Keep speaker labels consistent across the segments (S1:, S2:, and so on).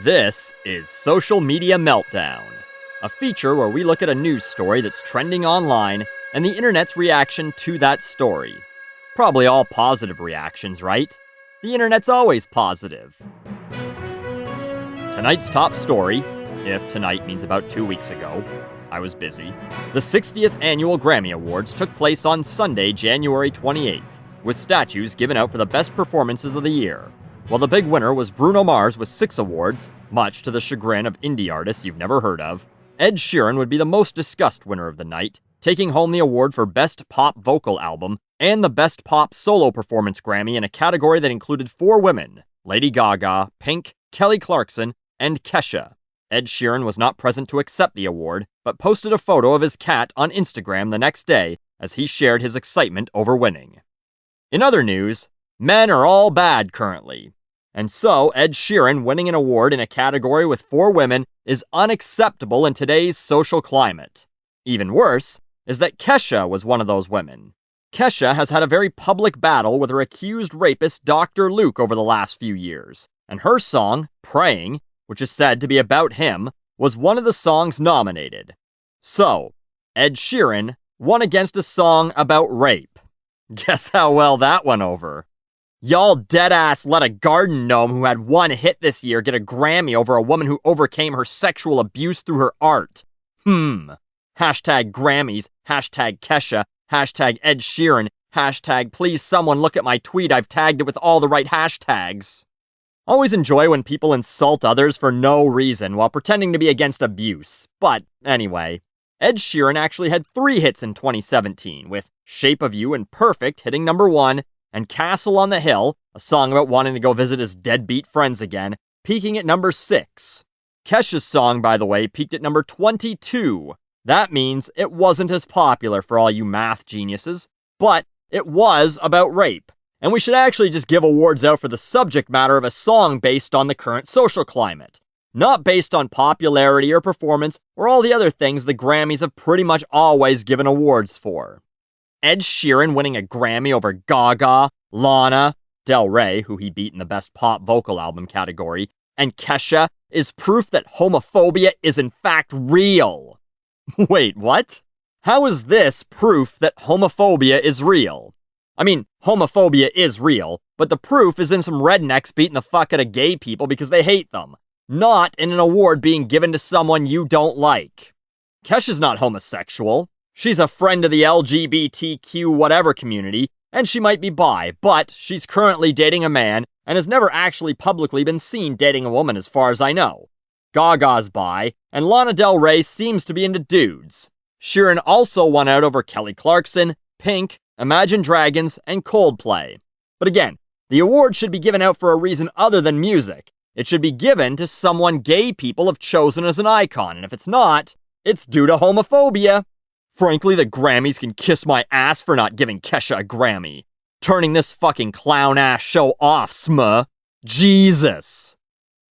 S1: This is Social Media Meltdown, a feature where we look at a news story that's trending online and the internet's reaction to that story. Probably all positive reactions, right? The internet's always positive. Tonight's top story, if tonight means about 2 weeks ago, I was busy. The 60th Annual Grammy Awards took place on Sunday, January 28th, with statues given out for the best performances of the year. While the big winner was Bruno Mars with 6 awards, much to the chagrin of indie artists you've never heard of, Ed Sheeran would be the most discussed winner of the night, taking home the award for Best Pop Vocal Album and the Best Pop Solo Performance Grammy in a category that included 4 women: Lady Gaga, Pink, Kelly Clarkson, and Kesha. Ed Sheeran was not present to accept the award, but posted a photo of his cat on Instagram the next day as he shared his excitement over winning. In other news, men are all bad currently. And so, Ed Sheeran winning an award in a category with 4 women is unacceptable in today's social climate. Even worse is that Kesha was one of those women. Kesha has had a very public battle with her accused rapist Dr. Luke over the last few years, and her song, Praying, which is said to be about him, was one of the songs nominated. So, Ed Sheeran won against a song about rape. Guess how well that went over. Y'all deadass let a garden gnome who had 1 hit this year get a Grammy over a woman who overcame her sexual abuse through her art. Hashtag Grammys, hashtag Kesha, hashtag Ed Sheeran, hashtag please someone look at my tweet, I've tagged it with all the right hashtags. Always enjoy when people insult others for no reason while pretending to be against abuse. But anyway, Ed Sheeran actually had 3 hits in 2017, with Shape of You and Perfect hitting number 1, and Castle on the Hill, a song about wanting to go visit his deadbeat friends again, peaking at number 6. Kesha's song, by the way, peaked at number 22. That means it wasn't as popular for all you math geniuses, but it was about rape. And we should actually just give awards out for the subject matter of a song based on the current social climate, not based on popularity or performance or all the other things the Grammys have pretty much always given awards for. Ed Sheeran winning a Grammy over Gaga, Lana, Del Rey, who he beat in the Best Pop Vocal Album category, and Kesha is proof that homophobia is in fact real. Wait, what? How is this proof that homophobia is real? I mean, homophobia is real, but the proof is in some rednecks beating the fuck out of gay people because they hate them, not in an award being given to someone you don't like. Kesha's not homosexual. She's a friend of the LGBTQ whatever community, and she might be bi, but she's currently dating a man and has never actually publicly been seen dating a woman as far as I know. Gaga's bi, and Lana Del Rey seems to be into dudes. Sheeran also won out over Kelly Clarkson, Pink, Imagine Dragons, and Coldplay. But again, the award should be given out for a reason other than music. It should be given to someone gay people have chosen as an icon, and if it's not, it's due to homophobia. Frankly, the Grammys can kiss my ass for not giving Kesha a Grammy. Turning this fucking clown-ass show off, smuh. Jesus.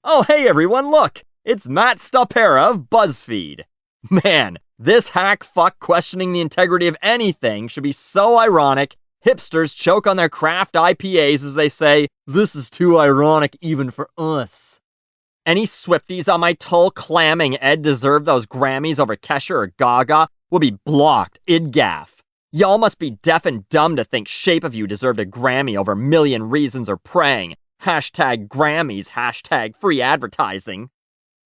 S1: Oh, hey everyone, look! It's Matt Stopera of BuzzFeed. Man, this hack fuck questioning the integrity of anything should be so ironic, hipsters choke on their craft IPAs as they say, "This is too ironic even for us." Any Swifties on my toll clamming Ed deserved those Grammys over Kesha or Gaga will be blocked, idgaff. Y'all must be deaf and dumb to think Shape of You deserved a Grammy over Million Reasons or Praying. Hashtag Grammys, hashtag free advertising.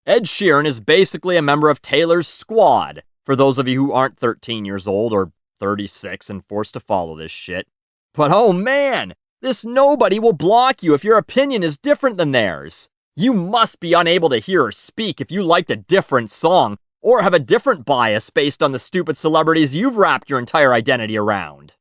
S1: Ed Sheeran is basically a member of Taylor's squad, for those of you who aren't 13 years old or 36 and forced to follow this shit. But oh man, this nobody will block you if your opinion is different than theirs. You must be unable to hear or speak if you liked a different song, or have a different bias based on the stupid celebrities you've wrapped your entire identity around.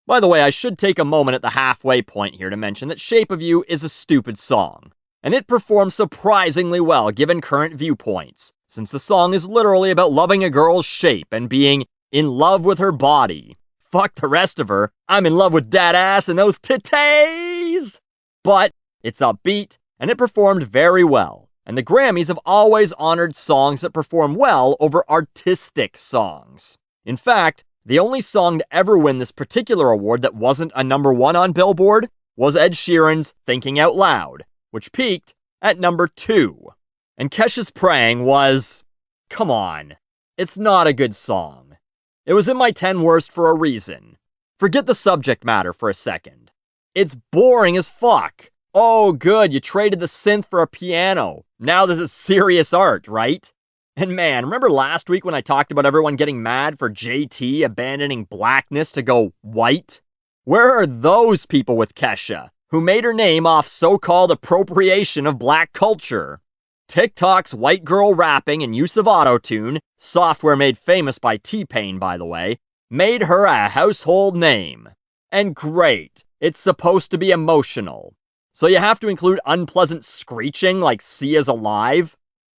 S1: By the way, I should take a moment at the halfway point here to mention that Shape of You is a stupid song, and it performs surprisingly well given current viewpoints, since the song is literally about loving a girl's shape and being in love with her body. Fuck the rest of her, I'm in love with that ass and those titties! But it's upbeat, and it performed very well. And the Grammys have always honored songs that perform well over artistic songs. In fact, the only song to ever win this particular award that wasn't a number 1 on Billboard was Ed Sheeran's Thinking Out Loud, which peaked at number 2. And Kesha's Praying was... come on. It's not a good song. It was in my 10 worst for a reason. Forget the subject matter for a second. It's boring as fuck. Oh, good, you traded the synth for a piano. Now this is serious art, right? And man, remember last week when I talked about everyone getting mad for JT abandoning blackness to go white? Where are those people with Kesha, who made her name off so-called appropriation of black culture? TikTok's white girl rapping and use of autotune, software made famous by T-Pain by the way, made her a household name. And great, it's supposed to be emotional. So you have to include unpleasant screeching like Sia's Alive?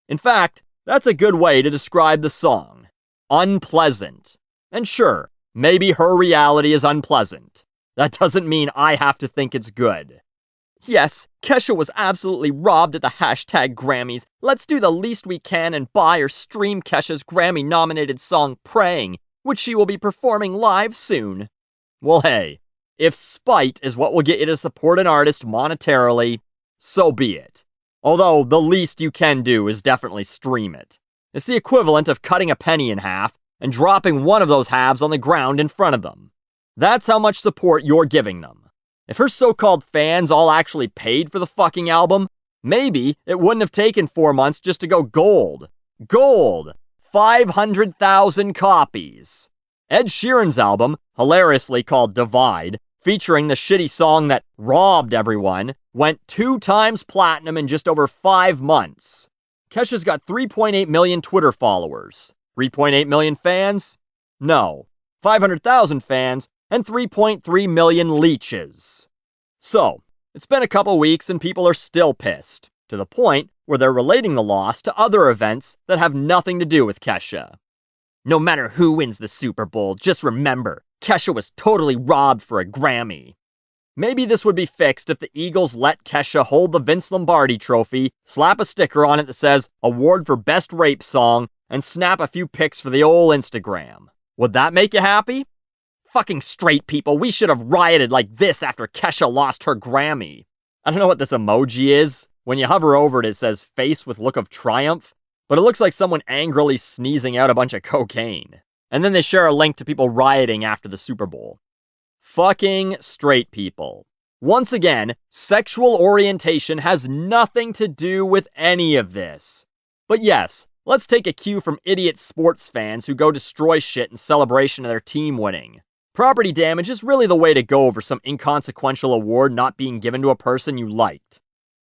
S1: In fact, that's a good way to describe the song. Unpleasant. And sure, maybe her reality is unpleasant. That doesn't mean I have to think it's good. Yes, Kesha was absolutely robbed at the hashtag Grammys. Let's do the least we can and buy or stream Kesha's Grammy-nominated song Praying, which she will be performing live soon. Well, hey, if spite is what will get you to support an artist monetarily, so be it. Although, the least you can do is definitely stream it. It's the equivalent of cutting a penny in half and dropping one of those halves on the ground in front of them. That's how much support you're giving them. If her so-called fans all actually paid for the fucking album, maybe it wouldn't have taken 4 months just to go gold. Gold! 500,000 copies. Ed Sheeran's album, hilariously called Divide, featuring the shitty song that robbed everyone, went 2 times platinum in just over 5 months. Kesha's got 3.8 million Twitter followers. 3.8 million fans? No. 500,000 fans and 3.3 million leeches. So, it's been a couple weeks and people are still pissed, to the point where they're relating the loss to other events that have nothing to do with Kesha. No matter who wins the Super Bowl, just remember, Kesha was totally robbed for a Grammy. Maybe this would be fixed if the Eagles let Kesha hold the Vince Lombardi trophy, slap a sticker on it that says, Award for Best Rape Song, and snap a few pics for the ol' Instagram. Would that make you happy? Fucking straight people, we should have rioted like this after Kesha lost her Grammy. I don't know what this emoji is. When you hover over it, it says face with look of triumph, but it looks like someone angrily sneezing out a bunch of cocaine. And then they share a link to people rioting after the Super Bowl. Fucking straight people. Once again, sexual orientation has nothing to do with any of this. But yes, let's take a cue from idiot sports fans who go destroy shit in celebration of their team winning. Property damage is really the way to go over some inconsequential award not being given to a person you liked.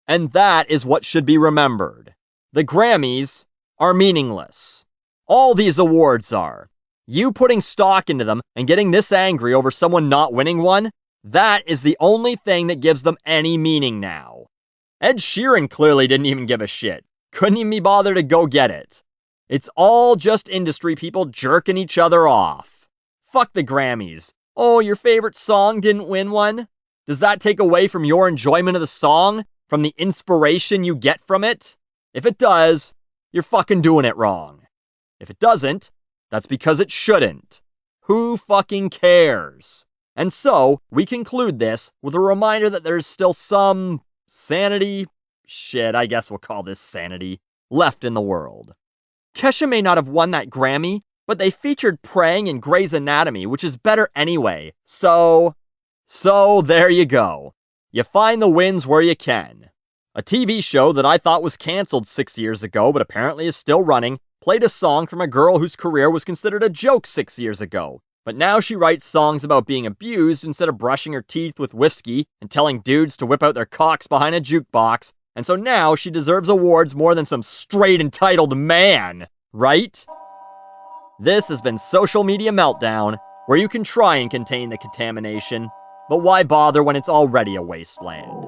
S1: And that is what should be remembered. The Grammys are meaningless. All these awards are. You putting stock into them and getting this angry over someone not winning one, that is the only thing that gives them any meaning now. Ed Sheeran clearly didn't even give a shit. Couldn't even be bothered to go get it. It's all just industry people jerking each other off. Fuck the Grammys. Oh, your favorite song didn't win one? Does that take away from your enjoyment of the song? From the inspiration you get from it? If it does, you're fucking doing it wrong. If it doesn't, that's because it shouldn't. Who fucking cares? And so, we conclude this with a reminder that there's still some sanity, shit, I guess we'll call this sanity, left in the world. Kesha may not have won that Grammy, but they featured Praying in Grey's Anatomy, which is better anyway. So there you go. You find the wins where you can. A TV show that I thought was canceled 6 years ago, but apparently is still running, played a song from a girl whose career was considered a joke 6 years ago. But now she writes songs about being abused instead of brushing her teeth with whiskey and telling dudes to whip out their cocks behind a jukebox. And so now she deserves awards more than some straight entitled man, right? This has been Social Media Meltdown, where you can try and contain the contamination, but why bother when it's already a wasteland?